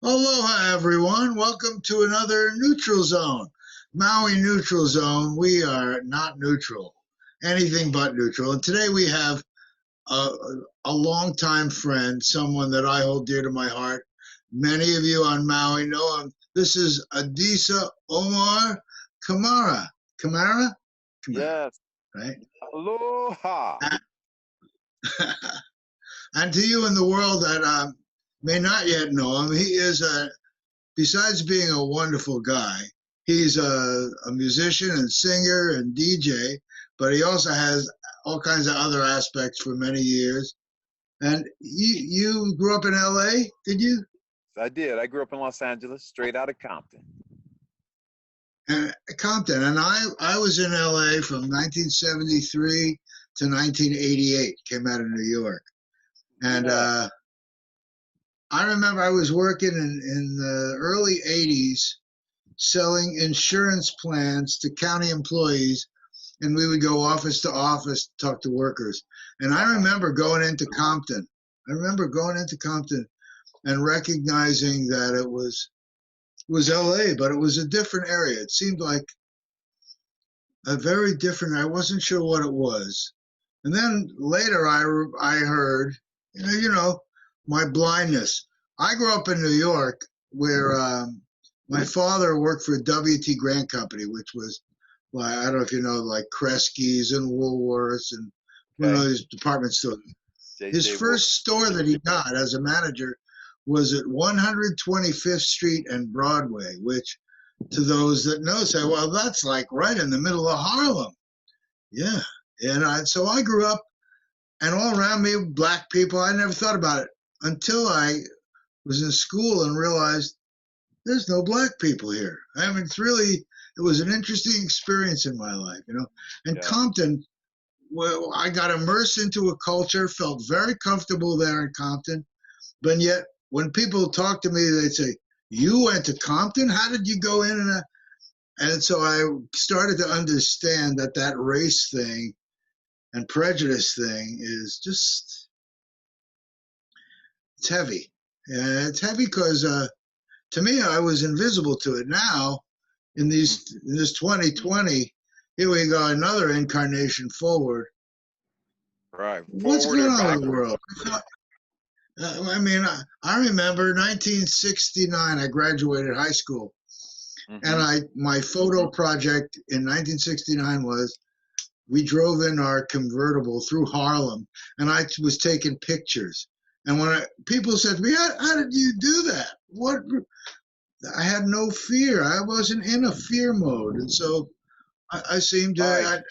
Aloha, everyone. Welcome to another neutral zone. Maui neutral zone. We are not neutral, anything but neutral. And today we have a, a longtime friend, someone that I hold dear to my heart. Many of you on Maui know him. This is Adisa Omar Camara. Camara? Camara, Yes. right? Aloha. And to you in the world that may not yet know him, he is besides being a wonderful guy, he's a musician and singer and DJ, but he also has all kinds of other aspects for many years. And you grew up in L.A., did you? I did. I grew up in Los Angeles, straight out of Compton. And Compton. And I was in L.A. from 1973 to 1988, came out of New York. And Yeah. I remember I was working in the early 80s selling insurance plans to county employees, and we would go office to office to talk to workers. And I remember going into Compton. I remember going into Compton and recognizing that it was LA, but it was a different area. It seemed like a very different. I wasn't sure what it was. And then later I heard, my blindness. I grew up in New York where my father worked for a W.T. Grant Company, which was, well, I don't know if you know, like Kresge's and Woolworths and one of those department stores. His first store that he got as a manager was at 125th Street and Broadway, which to those that know say, well, that's like right in the middle of Harlem. Yeah. And so I grew up, and all around me, black people. I never thought about it until I was in school and realized there's no black people here. I mean, it was an interesting experience in my life, And Yeah. Compton, well, I got immersed into a culture, felt very comfortable there in Compton. But yet, when people talk to me, they'd say, "You went to Compton? How did you go in?" And so I started to understand that race thing and prejudice thing is just, it's heavy. And it's heavy because to me, I was invisible to it. Now, in this 2020, here we go, another incarnation forward. Right. What's Forward going or on with the backward. world? I mean, I remember 1969, I graduated high school. And my photo project in 1969 was we drove in our convertible through Harlem, and I was taking pictures. And when people said to me, how did you do that? What? I had no fear. I wasn't in a fear mode. And so I seemed to, Right.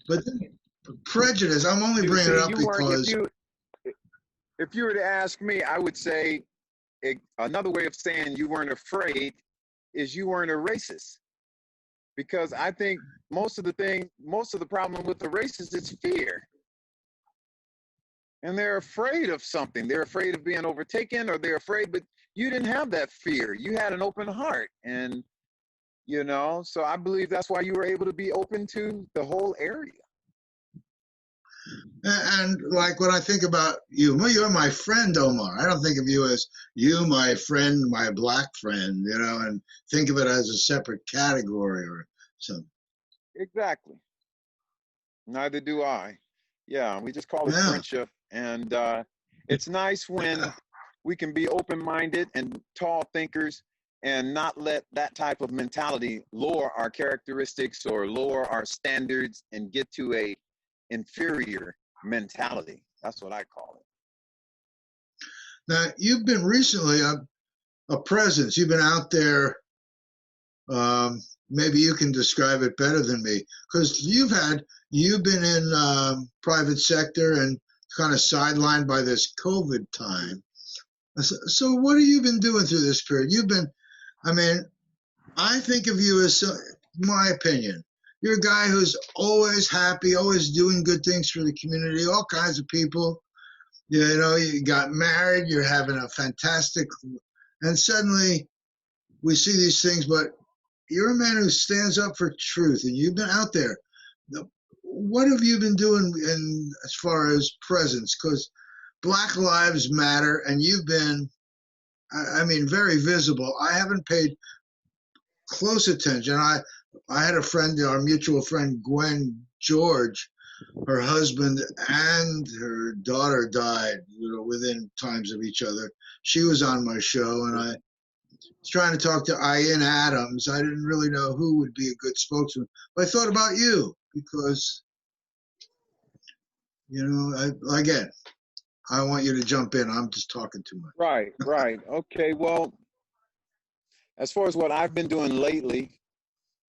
but then prejudice, I'm only You bringing it see, up you weren't. because, If you were to ask me, I would say another way of saying you weren't afraid is you weren't a racist. Because I think most of the problem with the racists is fear. And they're afraid of something. They're afraid of being overtaken, or they're afraid, but you didn't have that fear. You had an open heart. And, so I believe that's why you were able to be open to the whole area. and like when I think about you, well, you're my friend, Omar. I don't think of you as you, my friend, my black friend, and think of it as a separate category or something. Exactly. Neither do I. Yeah, we just call it Yeah. friendship. And it's nice when we can be open-minded and tall thinkers and not let that type of mentality lower our characteristics or lower our standards and get to a inferior mentality. That's what I call it. Now, you've been recently a presence. You've been out there. Maybe you can describe it better than me, because you've been in private sector and kind of sidelined by this COVID time. So what have you been doing through this period? I think of you as, my opinion, you're a guy who's always happy, always doing good things for the community, all kinds of people. You got married, you're having a fantastic, and suddenly we see these things, but you're a man who stands up for truth, and you've been out there. What have you been doing as far as presence? Because Black Lives Matter, and you've been I mean, very visible. I haven't paid close attention. I had a friend, our mutual friend Gwen George. Her husband and her daughter died, within times of each other. She was on my show, and I was trying to talk to Ian Adams. I didn't really know who would be a good spokesman, but I thought about you because, again, I want you to jump in. I'm just talking too much. Right, right. Okay, well, as far as what I've been doing lately,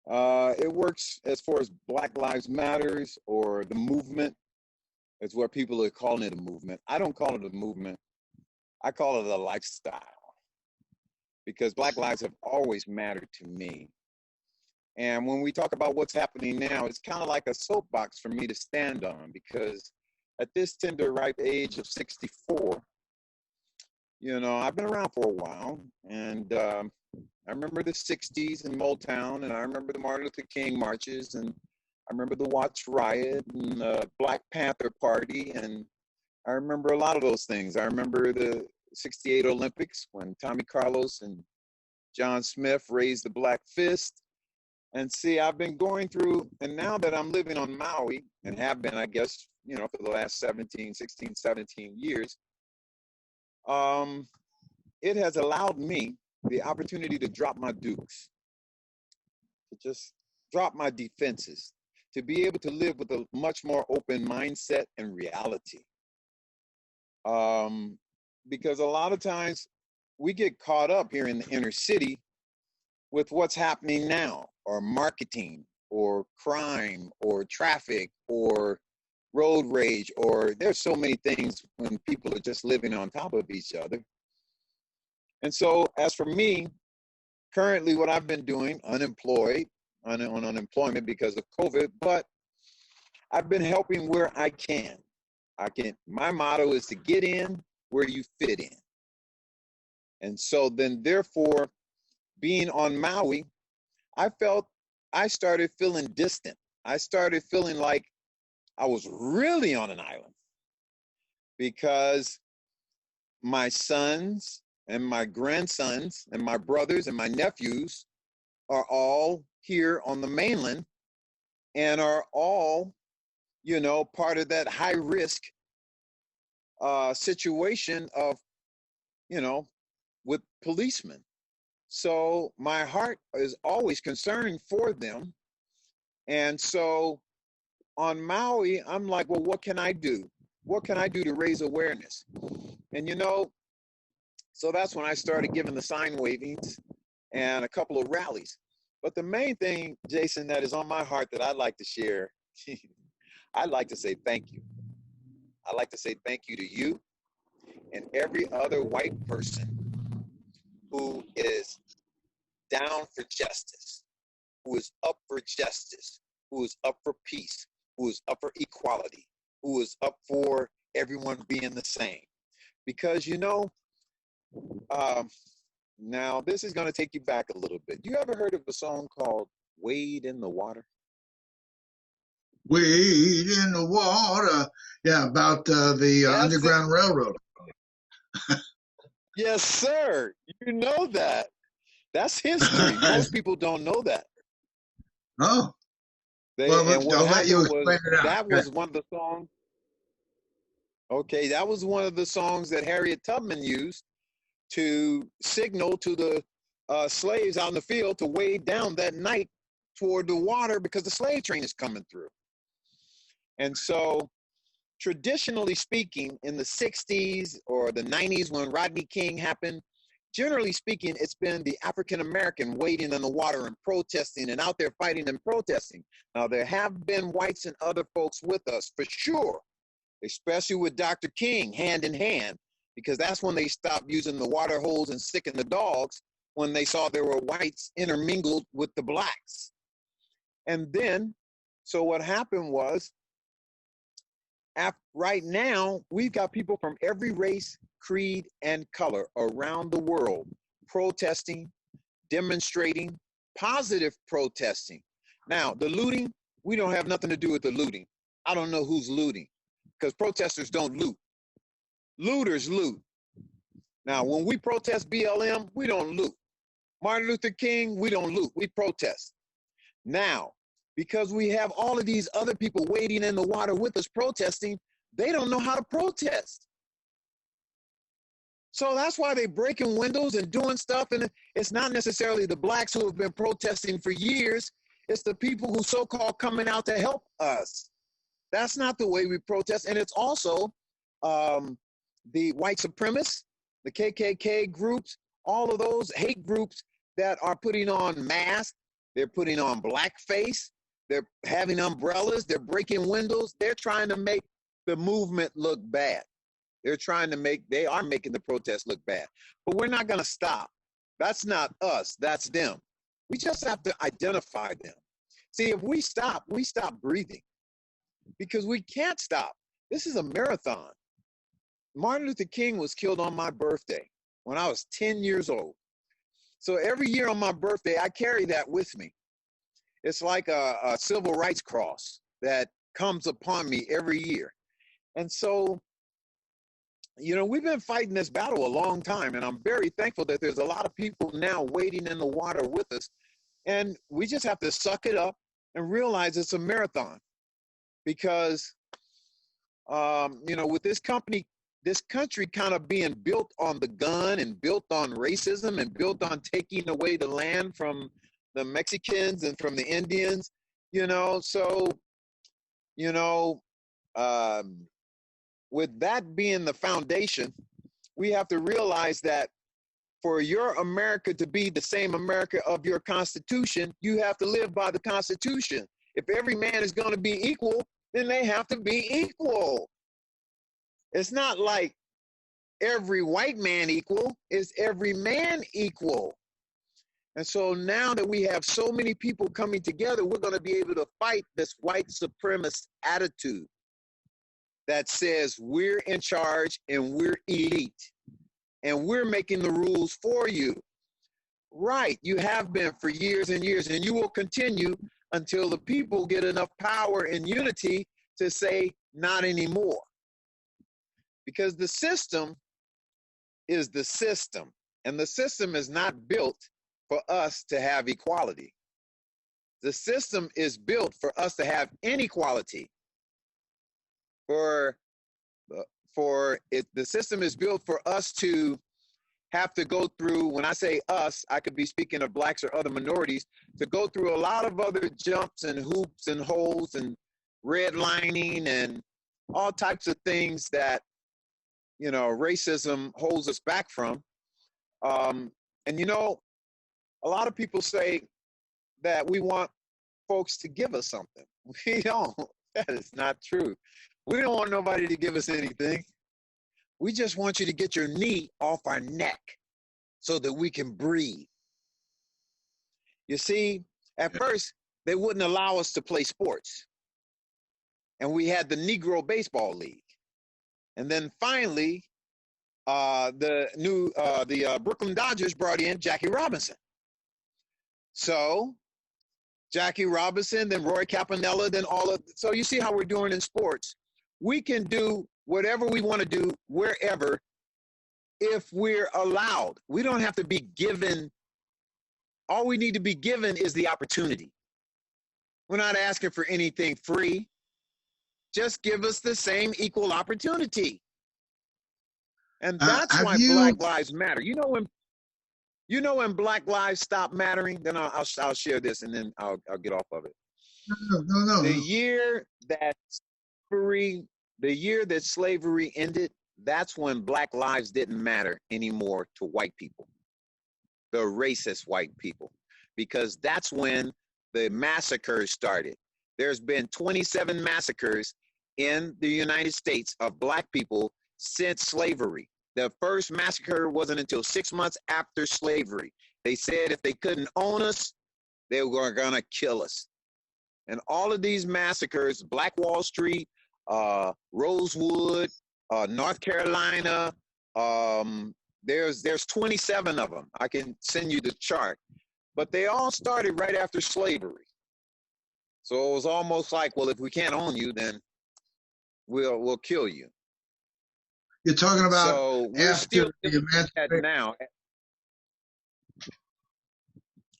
it works as far as Black Lives Matters or the movement. It's what people are calling it a movement. I don't call it a movement. I call it a lifestyle because Black lives have always mattered to me. And when we talk about what's happening now, it's kind of like a soapbox for me to stand on because at this tender, ripe age of 64, I've been around for a while. And I remember the 60s in Motown, and I remember the Martin Luther King marches, and I remember the Watts riot and the Black Panther Party, and I remember a lot of those things. I remember the 68 Olympics when Tommy Carlos and John Smith raised the black fist. And see, I've been going through, and now that I'm living on Maui, and have been, I guess, for the last 16, 17 years, it has allowed me the opportunity to drop my dukes, to just drop my defenses, to be able to live with a much more open mindset and reality. Because a lot of times we get caught up here in the inner city with what's happening now, or marketing, or crime, or traffic, or road rage, or there's so many things when people are just living on top of each other. And so as for me, currently what I've been doing, unemployed, on unemployment because of COVID, but I've been helping where I can. My motto is to get in where you fit in. And so then therefore, being on Maui, I started feeling distant. I started feeling like I was really on an island because my sons and my grandsons and my brothers and my nephews are all here on the mainland and are all, part of that high risk situation of, with policemen. So my heart is always concerned for them. And so on Maui, I'm like, well, what can I do? What can I do to raise awareness? And, so that's when I started giving the sign wavings and a couple of rallies. But the main thing, Jason, that is on my heart that I'd like to share, I'd like to say thank you. I'd like to say thank you to you and every other white person who is down for justice, who is up for justice, who is up for peace, who is up for equality, who is up for everyone being the same. Because, now this is going to take you back a little bit. You ever heard of a song called Wade in the Water? Wade in the water. Yeah, about the Underground Railroad. Yes, sir. You know that. That's history. Most people don't know that. Oh. I'll let you explain it out. That was one of the songs. Okay, that was one of the songs that Harriet Tubman used to signal to the slaves out in the field to wade down that night toward the water because the slave train is coming through. And so traditionally speaking, in the 60s or the 90s when Rodney King happened, generally speaking, it's been the African-American wading in the water and protesting and out there fighting and protesting. Now, there have been whites and other folks with us for sure, especially with Dr. King hand in hand, because that's when they stopped using the water holes and sicking the dogs when they saw there were whites intermingled with the blacks. And then, so what happened was, right now, we've got people from every race, creed, and color around the world protesting, demonstrating, positive protesting. Now, the looting, we don't have nothing to do with the looting. I don't know who's looting because protesters don't loot. Looters loot. Now, when we protest BLM, we don't loot. Martin Luther King, we don't loot. We protest. Now, because we have all of these other people wading in the water with us protesting, they don't know how to protest. So that's why they're breaking windows and doing stuff. And it's not necessarily the blacks who have been protesting for years. It's the people who so-called coming out to help us. That's not the way we protest. And it's also the white supremacists, the KKK groups, all of those hate groups that are putting on masks. They're putting on blackface. They're having umbrellas. They're breaking windows. They're trying to make the movement look bad. They are making the protest look bad. But we're not going to stop. That's not us. That's them. We just have to identify them. See, if we stop breathing because we can't stop. This is a marathon. Martin Luther King was killed on my birthday when I was 10 years old. So every year on my birthday, I carry that with me. It's like a civil rights cross that comes upon me every year. And so, you know, we've been fighting this battle a long time, and I'm very thankful that there's a lot of people now wading in the water with us. And we just have to suck it up and realize it's a marathon. Because, you know, with this country kind of being built on the gun and built on racism and built on taking away the land from the Mexicans and from the Indians, you know, so, you know, with that being the foundation, we have to realize that for your America to be the same America of your Constitution, you have to live by the Constitution. If every man is going to be equal, then they have to be equal. It's not like every white man equal, it's every man equal. And so now that we have so many people coming together, we're going to be able to fight this white supremacist attitude that says we're in charge and we're elite and we're making the rules for you. Right, you have been for years and years, and you will continue until the people get enough power and unity to say not anymore. Because the system is the system, and the system is not built for us to have equality. The system is built for us to have inequality. The system is built for us to have to go through, when I say us, I could be speaking of blacks or other minorities, to go through a lot of other jumps and hoops and holes and redlining and all types of things that, you know, racism holds us back from. And, you know, a lot of people say that we want folks to give us something. We don't. That is not true. We don't want nobody to give us anything. We just want you to get your knee off our neck so that we can breathe. You see, at first, they wouldn't allow us to play sports. And we had the Negro Baseball League. And then finally, the Brooklyn Dodgers brought in Jackie Robinson. So Jackie Robinson, then Roy Campanella, then so you see how we're doing in sports. We can do whatever we want to do wherever if we're allowed. We don't have to be given. All we need to be given is the opportunity. We're not asking for anything free. Just give us the same equal opportunity. And that's why Black Lives Matter. You know when Black Lives stop mattering? Then I'll share this and then I'll get off of it. No. The year that slavery ended, that's when Black lives didn't matter anymore to white people, the racist white people, because that's when the massacres started. There's been 27 massacres in the United States of Black people since slavery. The first massacre wasn't until 6 months after slavery. They said if they couldn't own us, they were gonna kill us. And all of these massacres, Black Wall Street, Rosewood, North Carolina, there's 27 of them. I can send you the chart. But they all started right after slavery. So it was almost like, well, if we can't own you, then we'll kill you. You're talking about So we're still after the dealing with that emancipation. now.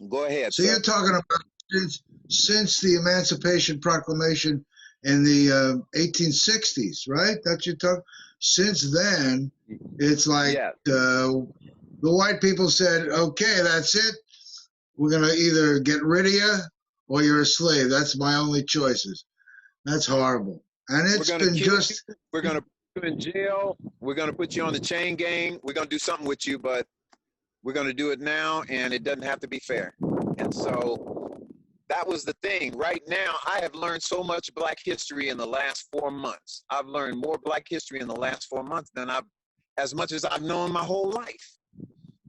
Go ahead, So sir. you're talking about since the Emancipation Proclamation in the 1860s, right? That's your talk. Since then, it's like Yes. the white people said, "Okay, that's it. We're gonna either get rid of you or you're a slave. That's my only choices." That's horrible, and We're it's going to been kill just you. We're going to put you in jail. We're going to put you on the chain gang. We're going to do something with you, but we're going to do it now, and it doesn't have to be fair. And so that was the thing. Right now, I have learned so much Black history in the last 4 months. I've learned more Black history in the last 4 months than as much as I've known my whole life,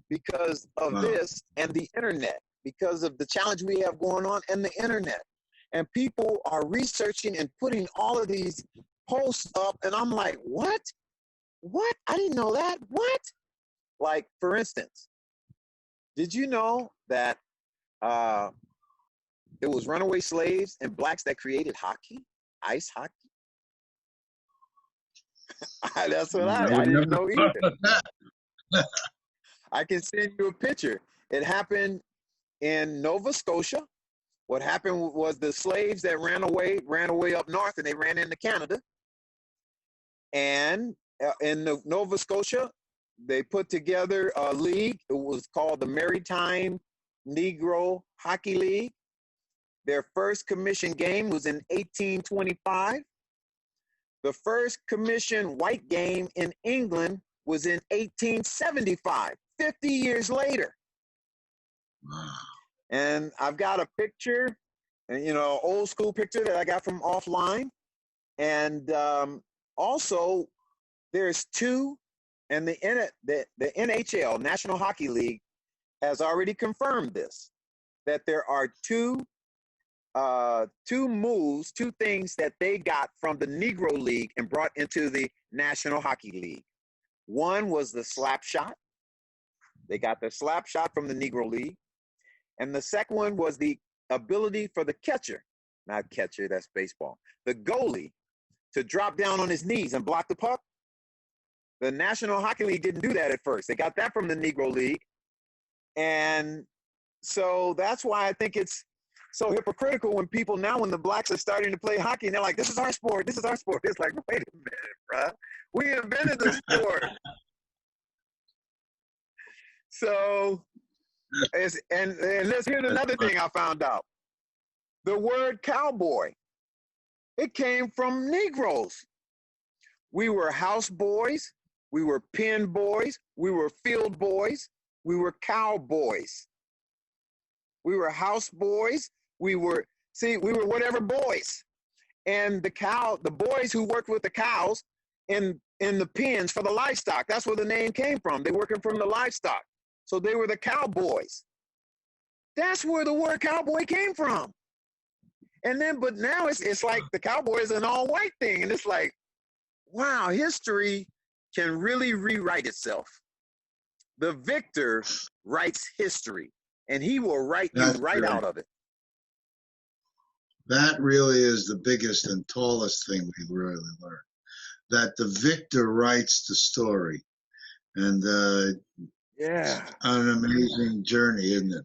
because of wow. this and the internet, because of the challenge we have going on and the internet. And people are researching and putting all of these posts up, and I'm like, what? What? I didn't know that. What? Like, for instance, did you know that it was runaway slaves and blacks that created hockey, ice hockey? That's what I I would didn't never know thought either. of that. I can send you a picture. It happened in Nova Scotia. What happened was the slaves that ran away up north, and they ran into Canada. And in Nova Scotia, they put together a league. It was called the Maritime Negro Hockey League. Their first commission game was in 1825. The first commission white game in England was in 1875, 50 years later. Wow. And I've got a picture, old school picture that I got from offline. And also, there's two, and the NHL, National Hockey League, has already confirmed this, that there are two moves, two things that they got from the Negro League and brought into the National Hockey League. One was the slap shot. They got the slap shot from the Negro League. And the second one was the ability for the catcher, not catcher, that's baseball, the goalie, to drop down on his knees and block the puck. The National Hockey League didn't do that at first. They got that from the Negro League. And so that's why I think it's so hypocritical when the blacks are starting to play hockey, and they're like, this is our sport, this is our sport. It's like, wait a minute, bro. We invented the sport. So, and here's another thing I found out. The word cowboy, it came from Negroes. We were house boys, we were pen boys, we were field boys, we were cowboys. We were house boys, we were whatever boys. And the boys who worked with the cows in the pens for the livestock, that's where the name came from. They working from the livestock. So they were the cowboys. That's where the word cowboy came from. And then, but now it's like the cowboy is an all white thing. And it's like, wow, history can really rewrite itself. The victor writes history, and he will write you right out of it. That really is the biggest and tallest thing we've really learned. That the victor writes the story. And yeah, an amazing journey, isn't it?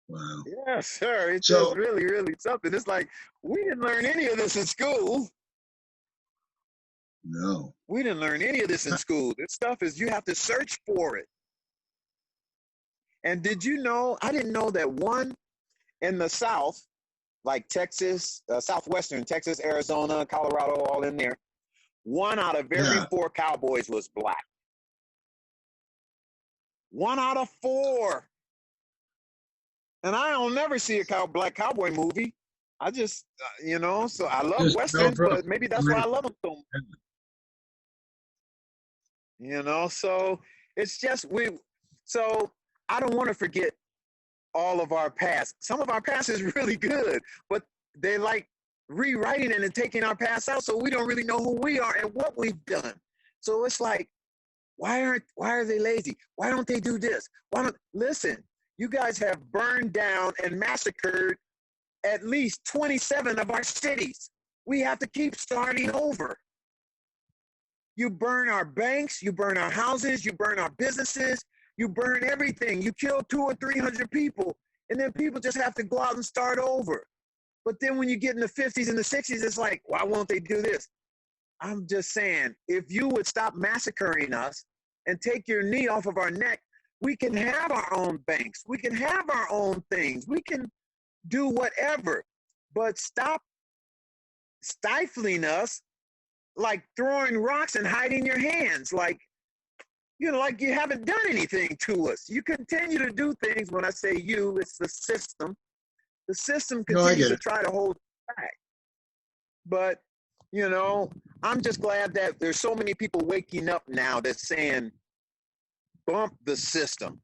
Wow. Yeah, sir. It's just really, really something. It's like, we didn't learn any of this in school. No. We didn't learn any of this in school. This stuff is, you have to search for it. And did you know, I didn't know that one in the South, like Texas, southwestern Texas, Arizona, Colorado, all in there, 1 out of every 4 cowboys was black. 1 out of 4. And I don't never see a black cowboy movie. I just, so I love Westerns, but maybe that's why I love them so much. So it's just, so I don't want to forget all of our past. Some of our past is really good, but they like rewriting it and taking our past out, so we don't really know who we are and what we've done. So it's like, why are they lazy? Why don't they do this? Listen, you guys have burned down and massacred at least 27 of our cities. We have to keep starting over. You burn our banks, you burn our houses, you burn our businesses, you burn everything. You kill 200 or 300 people, and then people just have to go out and start over. But then when you get in the 50s and the 60s, it's like, why won't they do this? I'm just saying, if you would stop massacring us and take your knee off of our neck, we can have our own banks. We can have our own things. We can do whatever, but stop stifling us, like throwing rocks and hiding your hands, like, you know, like you haven't done anything to us. You continue to do things. When I say you, it's the system. The system continues to try to hold us back. But, you know, I'm just glad that there's so many people waking up now that's saying, bump the system.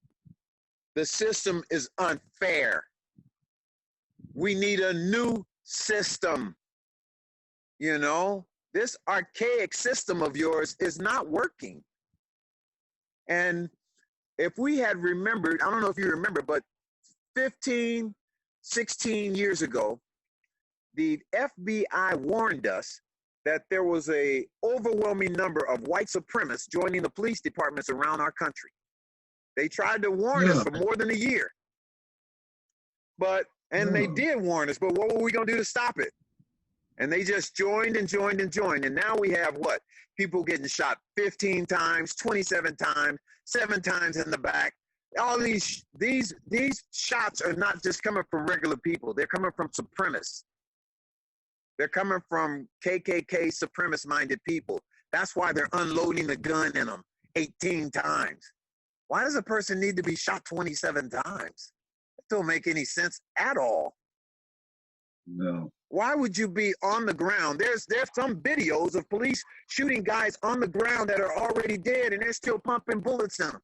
The system is unfair. We need a new system. You know, this archaic system of yours is not working. And if we had remembered, I don't know if you remember, but 15, 16 years ago, the FBI warned us that there was a overwhelming number of white supremacists joining the police departments around our country. They tried to warn us for more than a year. And they did warn us, but what were we going to do to stop it? And they just joined and joined and joined. And now we have what? People getting shot 15 times, 27 times, 7 times in the back. All these shots are not just coming from regular people. They're coming from supremacists. They're coming from KKK supremacist-minded people. That's why they're unloading the gun in them 18 times. Why does a person need to be shot 27 times? That don't make any sense at all. No. Why would you be on the ground? There's some videos of police shooting guys on the ground that are already dead, and they're still pumping bullets in them.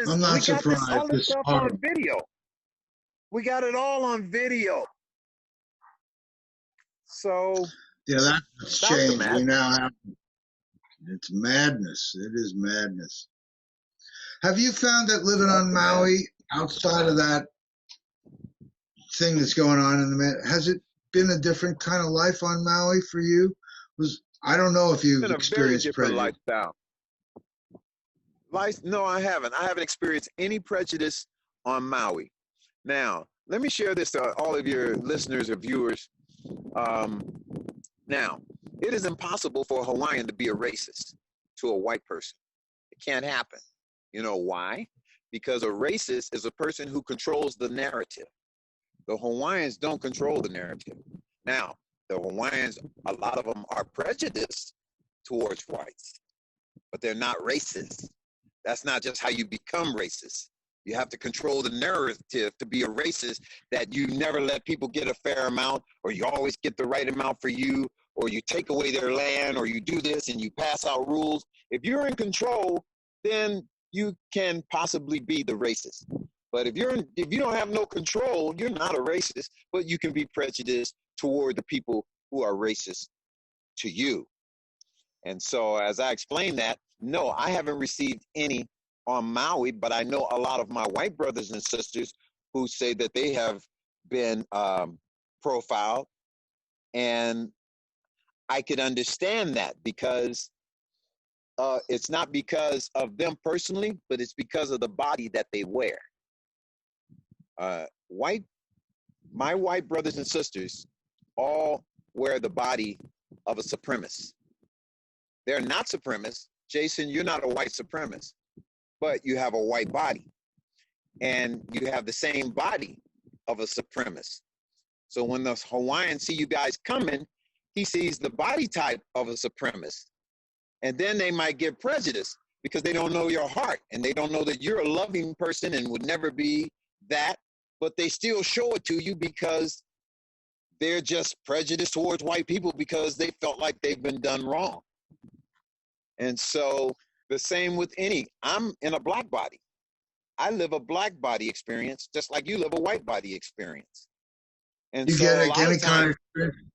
I'm not surprised. All this stuff on video. We got it all on video. So yeah, that's changed. We now have. It's madness. It is madness. Have you found that living on Maui, outside of that thing that's going on in the has it been a different kind of life on Maui for you? I don't know if you've experienced prejudice. Lifestyle. No, I haven't. I haven't experienced any prejudice on Maui. Now, let me share this to all of your listeners or viewers. Now, it is impossible for a Hawaiian to be a racist to a white person. It can't happen. You know why? Because a racist is a person who controls the narrative. The Hawaiians don't control the narrative. Now, the Hawaiians, a lot of them are prejudiced towards whites, but they're not racist. That's not just how you become racist. You have to control the narrative to be a racist, that you never let people get a fair amount, or you always get the right amount for you, or you take away their land, or you do this and you pass out rules. If you're in control, then you can possibly be the racist. But if you don't have no control, you're not a racist, but you can be prejudiced toward the people who are racist to you. And so as I explained that, no, I haven't received any on Maui, but I know a lot of my white brothers and sisters who say that they have been profiled. And I could understand that, because it's not because of them personally, but it's because of the body that they wear. My white brothers and sisters all wear the body of a supremacist. They're not supremacists. Jason, you're not a white supremacist, but you have a white body, and you have the same body of a supremacist. So when the Hawaiians see you guys coming, he sees the body type of a supremacist. And then they might get prejudiced because they don't know your heart, and they don't know that you're a loving person and would never be that, but they still show it to you because they're just prejudiced towards white people because they felt like they've been done wrong. And so the same with I'm in a black body. I live a black body experience just like you live a white body experience. And you so get any kind of experience.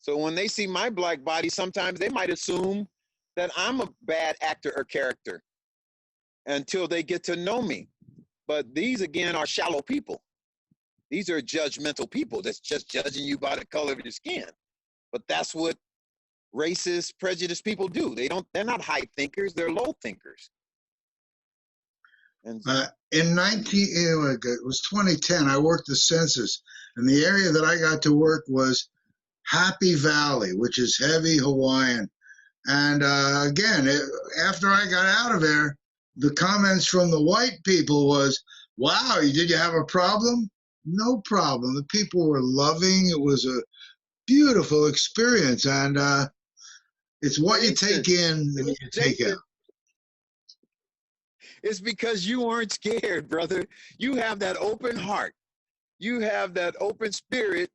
So when they see my black body, sometimes they might assume that I'm a bad actor or character until they get to know me. But these, again, are shallow people. These are judgmental people that's just judging you by the color of your skin. But that's what racist, prejudiced people do. They're not high thinkers, they're low thinkers. And In it was 2010, I worked the census, and the area that I got to work was Happy Valley, which is heavy Hawaiian. And again, after I got out of there, the comments from the white people was, wow, did you have a problem? No problem. The people were loving. It was a beautiful experience. And it's what you take in and you take out. It's because you weren't scared, brother. You have that open heart. You have that open spirit,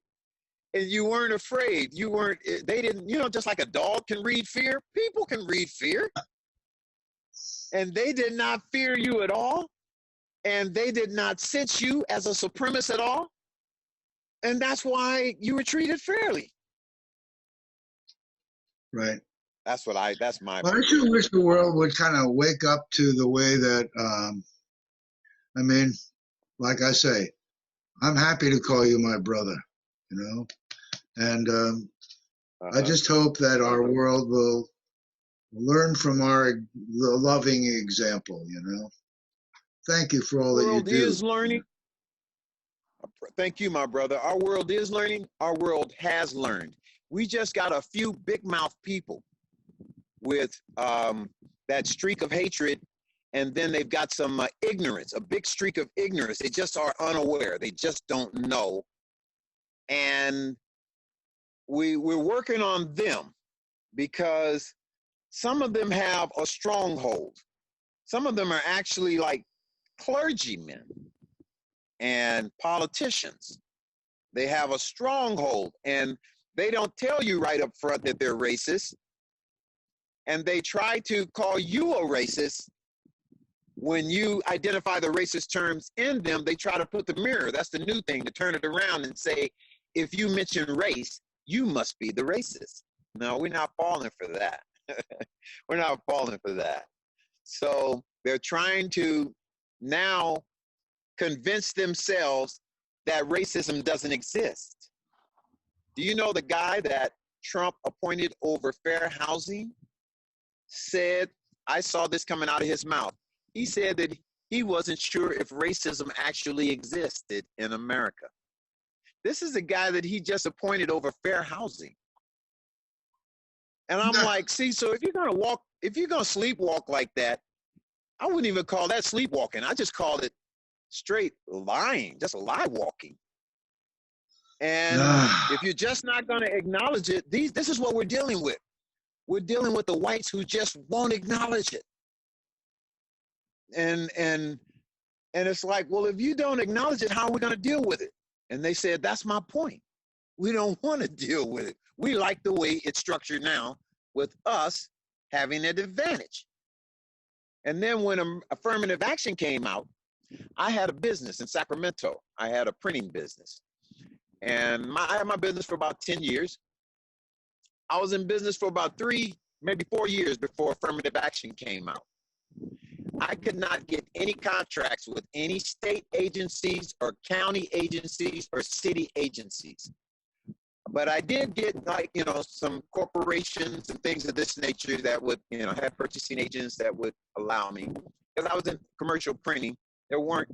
and you weren't afraid. They didn't, just like a dog can read fear, people can read fear. And they did not fear you at all. And they did not sense you as a supremacist at all. And that's why you were treated fairly. Right. That's my. Well, I sure wish the world would kind of wake up to the way that, I mean, like I say, I'm happy to call you my brother, and I just hope that our world will learn from the loving example, Thank you for all that you do. The world is learning. Thank you, my brother. Our world is learning. Our world has learned. We just got a few big mouth people with that streak of hatred, and then they've got some ignorance, a big streak of ignorance. They just are unaware. They just don't know. And we're working on them because some of them have a stronghold. Some of them are actually like clergymen and politicians. They have a stronghold, and they don't tell you right up front that they're racist. And they try to call you a racist. When you identify the racist terms in them, they try to put the mirror. That's the new thing, to turn it around and say, if you mention race, you must be the racist. No, we're not falling for that. We're not falling for that. So they're trying to now convince themselves that racism doesn't exist. Do you know the guy that Trump appointed over fair housing said, I saw this coming out of his mouth. He said that he wasn't sure if racism actually existed in America. This is a guy that he just appointed over fair housing. And I'm like, see, so if you're going to sleepwalk like that, I wouldn't even call that sleepwalking. I just call it straight lying, just lie walking. And if you're just not going to acknowledge it, this is what we're dealing with. We're dealing with the whites who just won't acknowledge it. And it's like, well, if you don't acknowledge it, how are we going to deal with it? And they said, that's my point. We don't want to deal with it. We like the way it's structured now, with us having an advantage. And then when affirmative action came out, I had a business in Sacramento. I had a printing business. And I had my business for about 10 years. I was in business for about 3, maybe 4 years before affirmative action came out. I could not get any contracts with any state agencies or county agencies or city agencies. But I did get, some corporations and things of this nature that would, have purchasing agents that would allow me. Because I was in commercial printing. There weren't,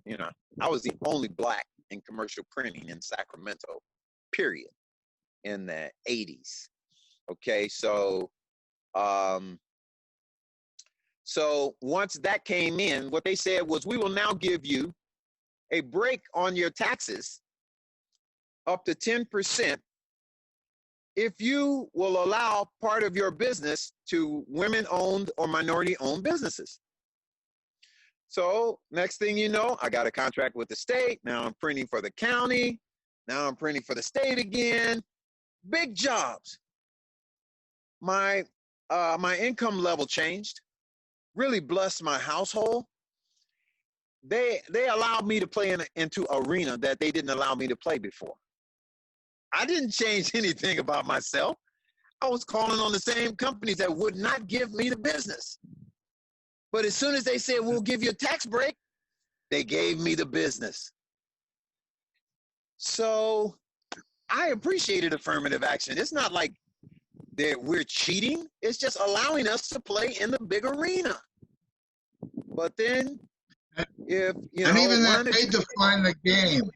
I was the only Black in commercial printing in Sacramento, period, in the 80s. Okay, so once that came in, what they said was, we will now give you a break on your taxes up to 10% if you will allow part of your business to women-owned or minority-owned businesses. So next thing you know, I got a contract with the state. Now I'm printing for the county. Now I'm printing for the state again. Big jobs. My income level changed. Really blessed my household. They allowed me to play into arena that they didn't allow me to play before. I didn't change anything about myself. I was calling on the same companies that would not give me the business. But as soon as they said, we'll give you a tax break, they gave me the business. So I appreciated affirmative action. It's not like that we're cheating. It's just allowing us to play in the big arena. But then, if you And know, even one that, of the they define the game.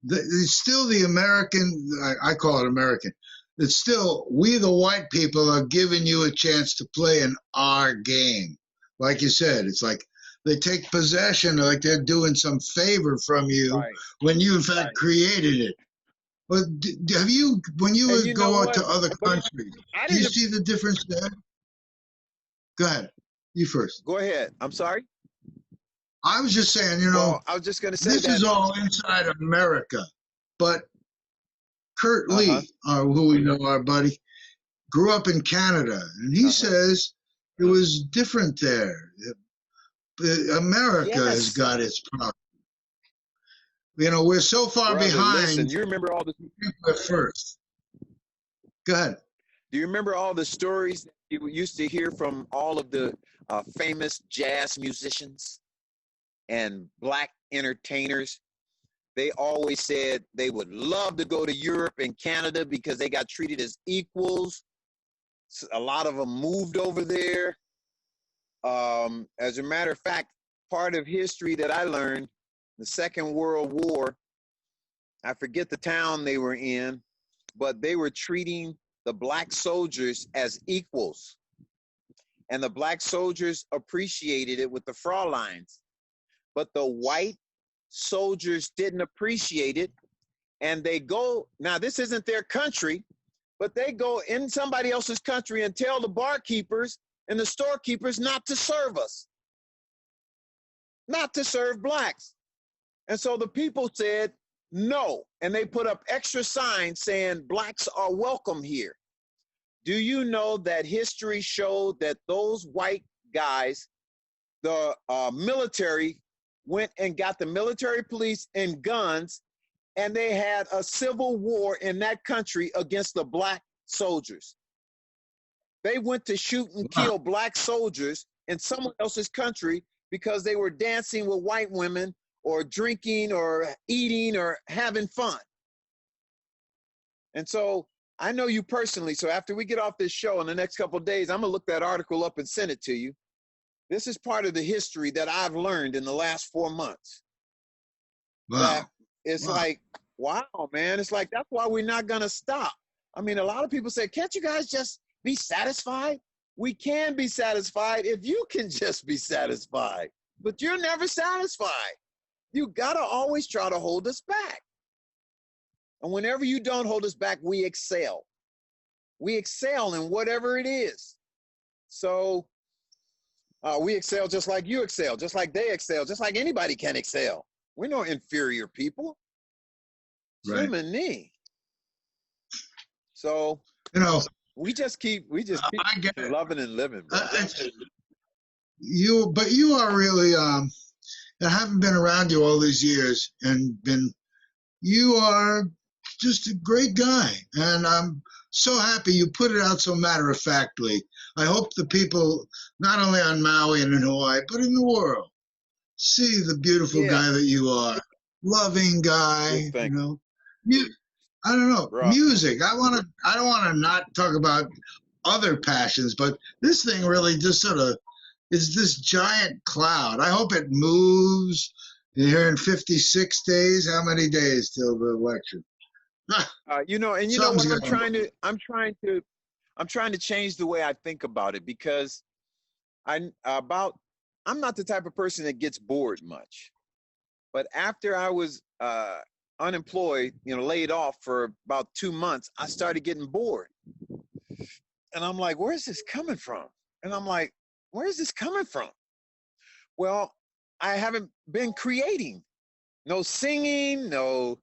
It's still the American, I call it American. It's still, we the white people are giving you a chance to play in our game. Like you said, it's like they take possession, like they're doing some favor from you right, when you, in fact, created it. But have you, when and you you know go out what? to other But countries, I do you didn't. see the difference there? Go ahead. You first. Go ahead. I'm sorry. I was just saying, Well, I was just going to say this that. is all inside America. But Kurt Uh huh. Lee, who we know, our buddy, grew up in Canada, and he Uh huh. says it was different there. America has Yes, got its problem. We're so far brother. Listen, behind. you remember all the. We're first. Go ahead. Do you remember all the stories that you used to hear from all of the famous jazz musicians and black entertainers? They always said they would love to go to Europe and Canada because they got treated as equals. A lot of them moved over there. As a matter of fact, part of history that I learned, the Second World War, I forget the town they were in, but they were treating the black soldiers as equals. And the black soldiers appreciated it with the Fraulines. But the white soldiers didn't appreciate it. And they go, now this isn't their country, but they go in somebody else's country and tell the barkeepers and the storekeepers not to serve us, not to serve blacks. And so the people said no, and they put up extra signs saying blacks are welcome here. Do you know that history showed that those white guys, the military, went and got the military police and guns, and they had a civil war in that country against the black soldiers. They went to shoot and kill black soldiers in someone else's country because they were dancing with white women or drinking or eating or having fun. And so I know you personally, so after we get off this show in the next couple of days, I'm gonna look that article up and send it to you. This is part of the history that I've learned in the last 4 months. Wow. That it's like, wow, man, it's like, that's why we're not gonna stop. I mean, a lot of people say, can't you guys just be satisfied? We can be satisfied if you can just be satisfied, but you're never satisfied. You gotta always try to hold us back. And whenever you don't hold us back, we excel. We excel in whatever it is. So we excel just like you excel, just like they excel, just like anybody can excel. We're no inferior people. Right. Human knee. So we just keep I get it. loving and living. But you are really, I haven't been around you all these years you are just a great guy. And I'm so happy you put it out so matter-of-factly. I hope the people, not only on Maui and in Hawaii, but in the world, see the beautiful guy that you are. Loving guy, Well, I don't know. Bro. Music. I don't want to not talk about other passions, but this thing really just sort of is this giant cloud. I hope it moves. Here in 56 days. How many days till the election? You know what I'm trying to change the way I think about it, because I'm not the type of person that gets bored much. But after I was unemployed, laid off for about 2 months, I started getting bored. And I'm like, where's this coming from? And I'm like, where's this coming from? Well, I haven't been creating. No singing, no,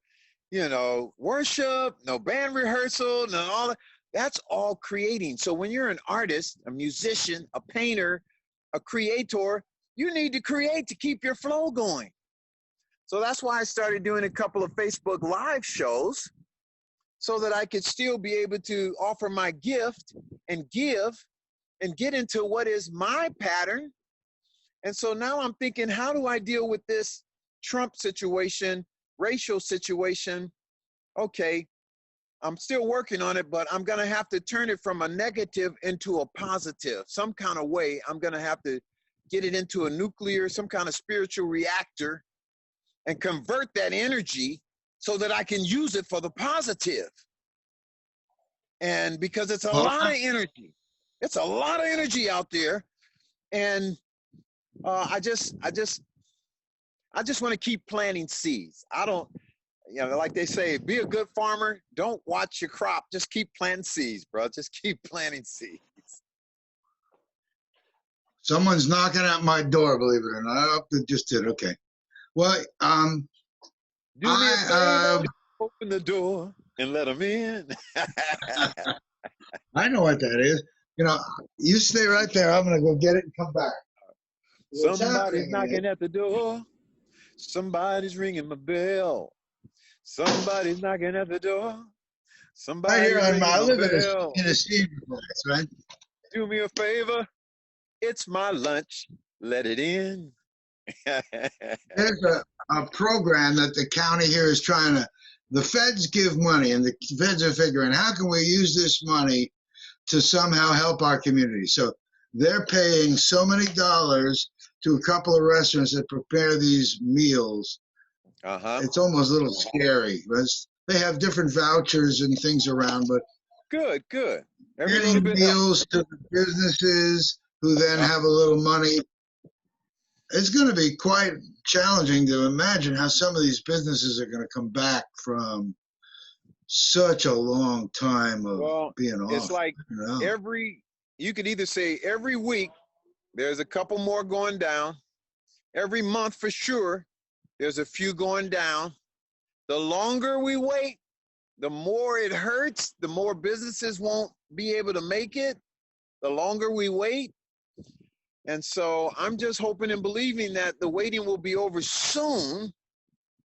worship, no band rehearsal, no all that. That's all creating. So when you're an artist, a musician, a painter, a creator, you need to create to keep your flow going. So that's why I started doing a couple of Facebook Live shows, so that I could still be able to offer my gift and give and get into what is my pattern. And so now I'm thinking, how do I deal with this Trump situation, racial situation? Okay, I'm still working on it, but I'm going to have to turn it from a negative into a positive. Some kind of way, I'm going to have to get it into a nuclear, some kind of spiritual reactor and convert that energy so that I can use it for the positive. And because it's a lot of energy. It's a lot of energy out there. And I just want to keep planting seeds. I don't, like they say, be a good farmer. Don't watch your crop. Just keep planting seeds, bro. Just keep planting seeds. Someone's knocking at my door, believe it or not. Oh, they just did. Okay. Well, do me a favor, open the door and let them in. I know what that is. You stay right there. I'm going to go get it and come back. Somebody's knocking at the door. Somebody's ringing my bell. Somebody's knocking at the door. Somebody's right here, I live bell. in a senior place, right? Do me a favor. It's my lunch. Let it in. There's a program that the county here is trying to. The feds give money, and the feds are figuring how can we use this money to somehow help our community. So they're paying so many dollars to a couple of restaurants that prepare these meals. It's almost a little scary. They have different vouchers and things around, but good. Getting meals to the businesses who then have a little money. It's going to be quite challenging to imagine how some of these businesses are going to come back from such a long time of being off. It's like you could either say every week there's a couple more going down. Every month for sure, there's a few going down. The longer we wait, the more it hurts, the more businesses won't be able to make it, the longer we wait. And so I'm just hoping and believing that the waiting will be over soon,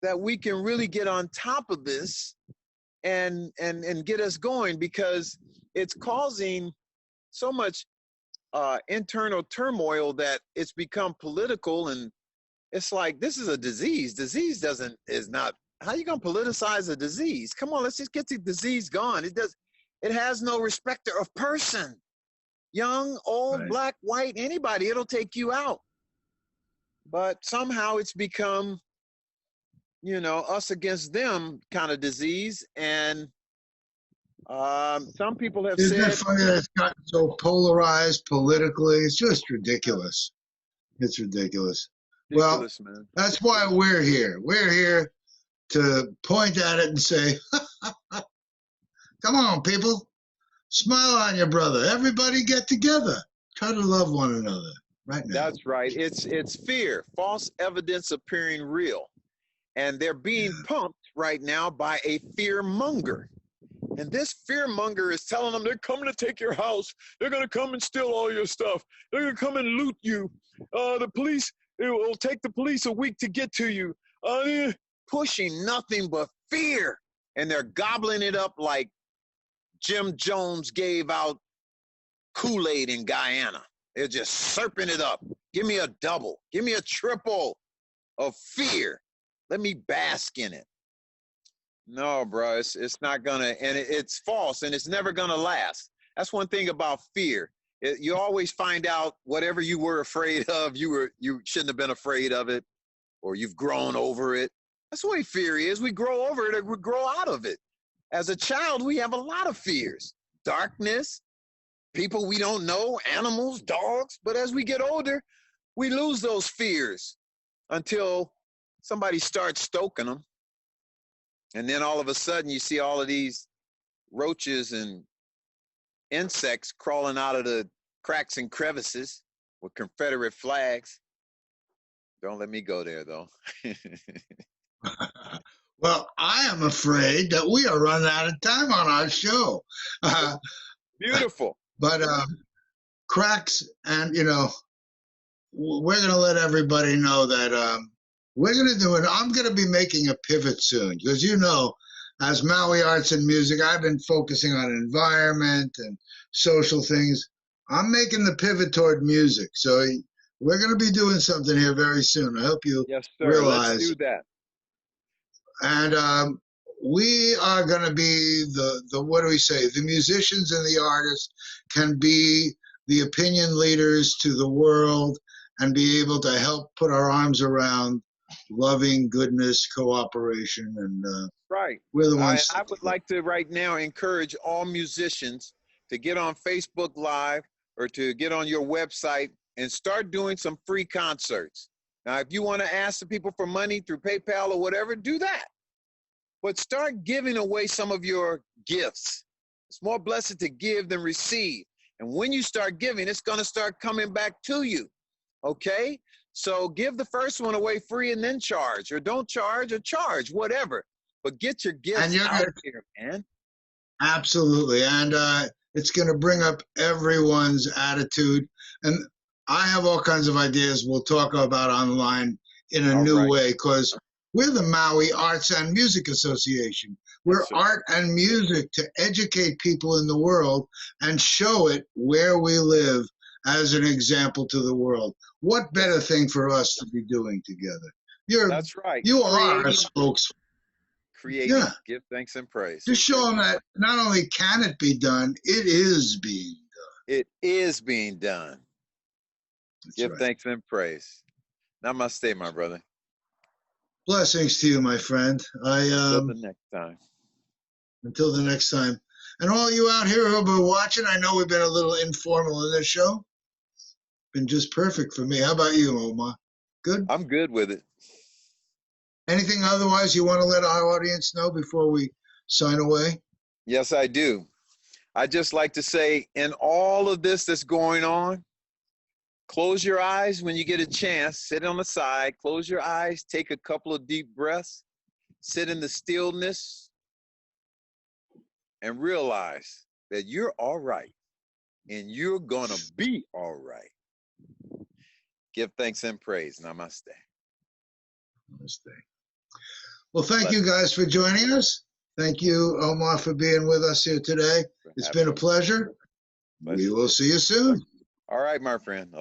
that we can really get on top of this and get us going, because it's causing so much internal turmoil that it's become political. And it's like, this is a disease. Disease is not, how are you going to politicize a disease? Come on, let's just get the disease gone. It has no respecter of person. Young, old, right, black, white, anybody, it'll take you out. But somehow it's become, us against them kind of disease. And some people have Isn't said— it funny that it's gotten so polarized politically? It's just ridiculous. It's ridiculous. Well, man. That's why we're here. We're here to point at it and say, come on, people. Smile on your brother. Everybody get together. Try to love one another right now. That's right. It's fear, false evidence appearing real. And they're being pumped right now by a fear monger. And this fear monger is telling them they're coming to take your house. They're going to come and steal all your stuff. They're going to come and loot you. The police, it will take the police a week to get to you. Pushing nothing but fear. And they're gobbling it up like Jim Jones gave out Kool-Aid in Guyana. They're just slurping it up. Give me a double. Give me a triple of fear. Let me bask in it. No, bro, it's not gonna, and it's false, and it's never gonna last. That's one thing about fear. You always find out whatever you were afraid of, you shouldn't have been afraid of it, or you've grown over it. That's the way fear is. We grow over it, or we grow out of it. As a child, we have a lot of fears. Darkness, people we don't know, animals, dogs. But as we get older, we lose those fears until somebody starts stoking them. And then all of a sudden, you see all of these roaches and insects crawling out of the cracks and crevices with Confederate flags. Don't let me go there, though. Well, I am afraid that we are running out of time on our show. Beautiful. But cracks, and, we're going to let everybody know that we're going to do it. I'm going to be making a pivot soon because, as Maui Arts and Music, I've been focusing on environment and social things. I'm making the pivot toward music. So we're going to be doing something here very soon. I hope you realize. Let's do that. And we are going to be the what do we say? The musicians and the artists can be the opinion leaders to the world and be able to help put our arms around loving goodness, cooperation, and Right. we're the I, ones. I would like to right now encourage all musicians to get on Facebook Live or to get on your website and start doing some free concerts. Now, if you want to ask the people for money through PayPal or whatever, do that. But start giving away some of your gifts. It's more blessed to give than receive. And when you start giving, it's going to start coming back to you. Okay? So give the first one away free and then charge, or don't charge or charge, whatever. But get your gifts out here, man. Absolutely. And it's going to bring up everyone's attitude. And I have all kinds of ideas we'll talk about online in a new way, because we're the Maui Arts and Music Association. We're art and music to educate people in the world and show it where we live as an example to the world. What better thing for us to be doing together? That's right. You are a spokesman. Creating, give thanks and praise. Just show them that not only can it be done, it is being done. It is being done. That's give right. Thanks and praise. Namaste, my brother. Blessings to you, my friend. Until the next time. Until the next time. And all you out here who have been watching, I know we've been a little informal in this show. Been just perfect for me. How about you, Omar? Good? I'm good with it. Anything otherwise you want to let our audience know before we sign away? Yes, I do. I just like to say, in all of this that's going on, close your eyes when you get a chance. Sit on the side, close your eyes, take a couple of deep breaths, sit in the stillness, and realize that you're all right, and you're going to be all right. Give thanks and praise. Namaste. Namaste. Well, thank you guys for joining us. Thank you, Omar, for being with us here today. It's been a pleasure. We will see you soon. All right, my friend.